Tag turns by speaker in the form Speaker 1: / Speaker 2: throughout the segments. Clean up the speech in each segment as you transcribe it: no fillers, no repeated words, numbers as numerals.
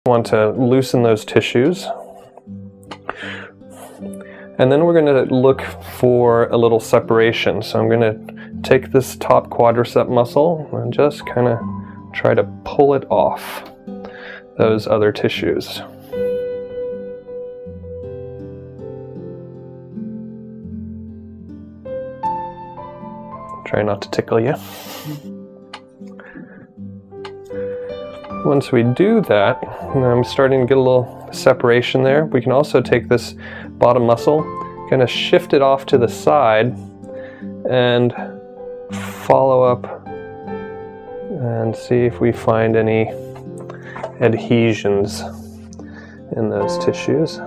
Speaker 1: Want to loosen those tissues. And then we're going to look for a little separation. So I'm going to take this top quadricep muscle and just kind of try to pull it off those other tissues. Try not to tickle you. Once we do that, and I'm starting to get a little separation there, we can also take this bottom muscle, kind of shift it off to the side and follow up and see if we find any adhesions in those tissues.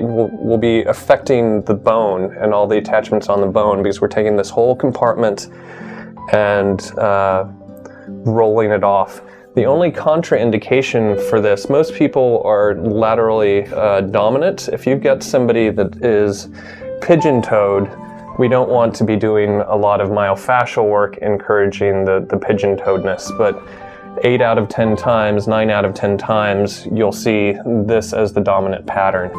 Speaker 1: Will be affecting the bone and all the attachments on the bone, because we're taking this whole compartment and rolling it off. The only contraindication for this, most people are laterally dominant. If you've got somebody that is pigeon-toed, we don't want to be doing a lot of myofascial work encouraging the pigeon-toedness, but 8 out of 10 times, 9 out of 10 times, you'll see this as the dominant pattern.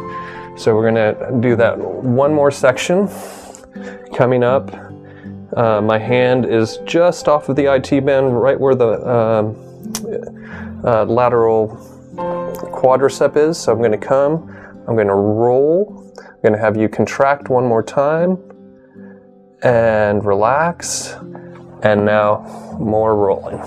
Speaker 1: So we're going to do that one more section. Coming up, my hand is just off of the IT band, right where the lateral quadricep is. So I'm going to come, I'm going to roll, I'm going to have you contract one more time, and relax, and now more rolling.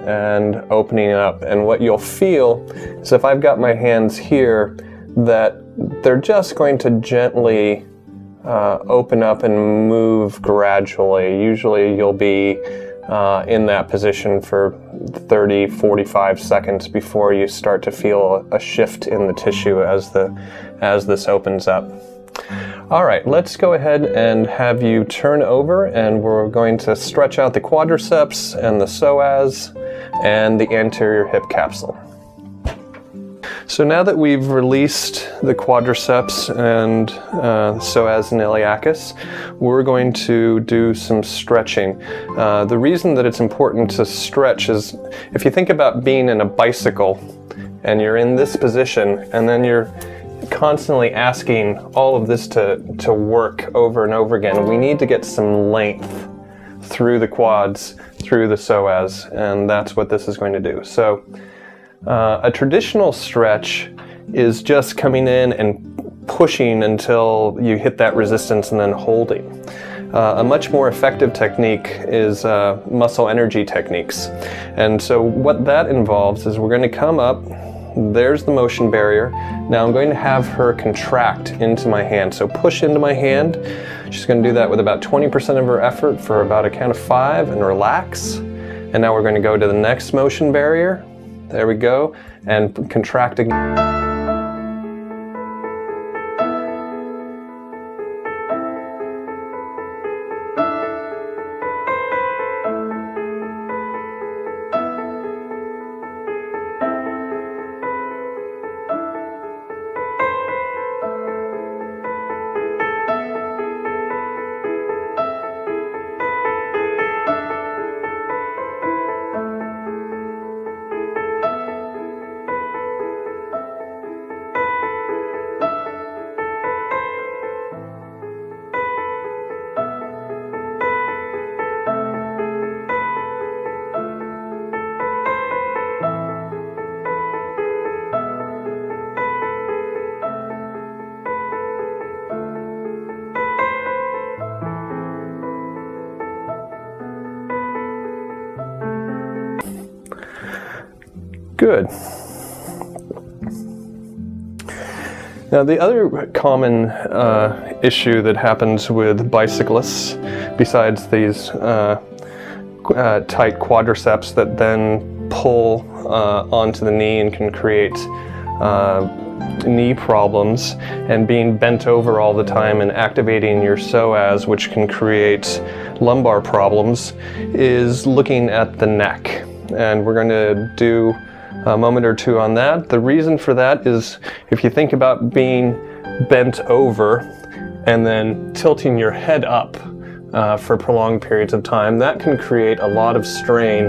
Speaker 1: And opening up, and what you'll feel is if I've got my hands here, that they're just going to gently open up and move gradually. Usually you'll be in that position for 30-45 seconds before you start to feel a shift in the tissue as this opens up. All right, let's go ahead and have you turn over, and we're going to stretch out the quadriceps and the psoas and the anterior hip capsule. So now that we've released the quadriceps and psoas and iliacus, we're going to do some stretching. The reason that it's important to stretch is if you think about being in a bicycle and you're in this position and then you're constantly asking all of this to work over and over again, we need to get some length through the quads, through the psoas, and that's what this is going to do. So a traditional stretch is just coming in and pushing until you hit that resistance and then holding. A much more effective technique is muscle energy techniques. And so what that involves is we're going to come up, there's the motion barrier. Now I'm going to have her contract into my hand. So push into my hand. She's going to do that with about 20% of her effort for about a count of 5 and relax. And now we're going to go to the next motion barrier. There we go, and contract again. Good. Now the other common issue that happens with bicyclists, besides these tight quadriceps that then pull onto the knee and can create knee problems, and being bent over all the time and activating your psoas, which can create lumbar problems, is looking at the neck. And we're going to do a moment or two on that. The reason for that is if you think about being bent over and then tilting your head up for prolonged periods of time, that can create a lot of strain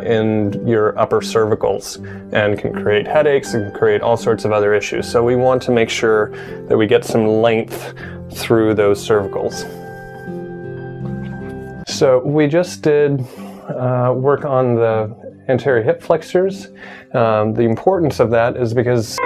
Speaker 1: in your upper cervicals and can create headaches and create all sorts of other issues. So we want to make sure that we get some length through those cervicals. So we just did work on the anterior hip flexors. The importance of that is because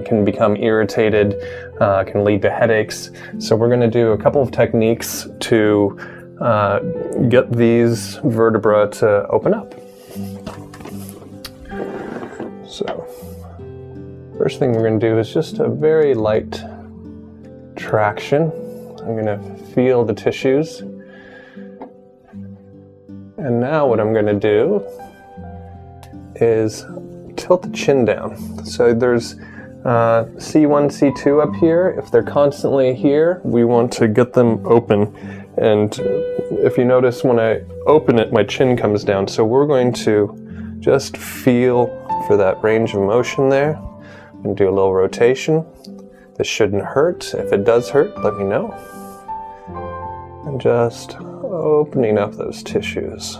Speaker 1: can become irritated, can lead to headaches. So we're going to do a couple of techniques to get these vertebrae to open up. So first thing we're going to do is just a very light traction. I'm going to feel the tissues. And now what I'm going to do is tilt the chin down. So there's C1, C2 up here. If they're constantly here, we want to get them open. And if you notice, when I open it, my chin comes down. So we're going to just feel for that range of motion there. I'm going to do a little rotation. This shouldn't hurt. If it does hurt, let me know. And just opening up those tissues.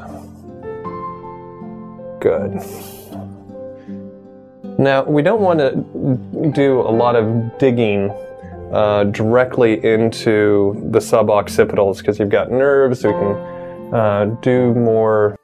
Speaker 1: Good. Now, we don't want to do a lot of digging directly into the suboccipitals because you've got nerves. We can do more.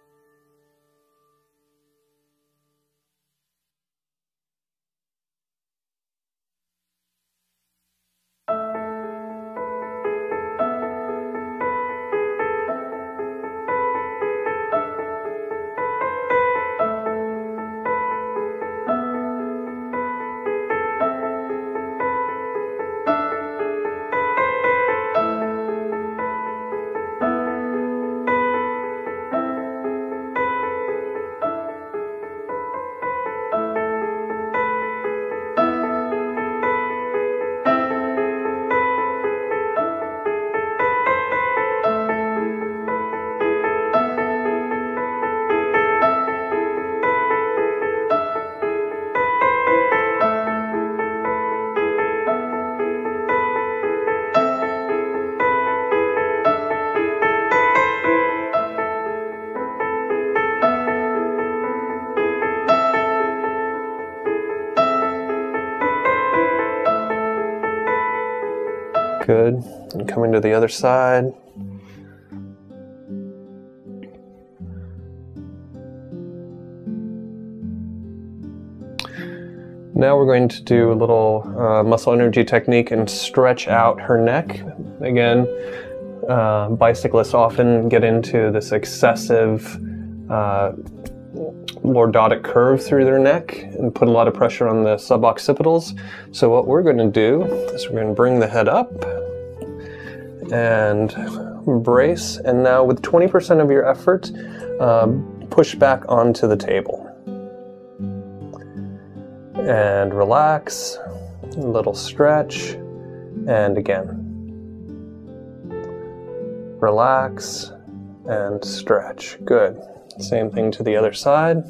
Speaker 1: Good. And coming to the other side. Now we're going to do a little muscle energy technique and stretch out her neck. Again, bicyclists often get into this excessive lordotic curve through their neck and put a lot of pressure on the suboccipitals. So what we're going to do is we're going to bring the head up and brace, and now with 20% of your effort, push back onto the table. And relax, a little stretch, and again. Relax and stretch. Good. Same thing to the other side.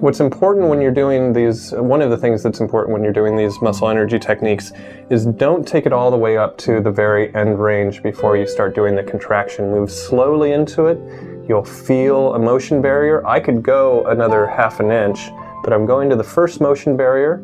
Speaker 1: What's important when you're doing these, one of the things that's important when you're doing these muscle energy techniques is don't take it all the way up to the very end range before you start doing the contraction. Move slowly into it. You'll feel a motion barrier. I could go another 1/2 inch, but I'm going to the first motion barrier.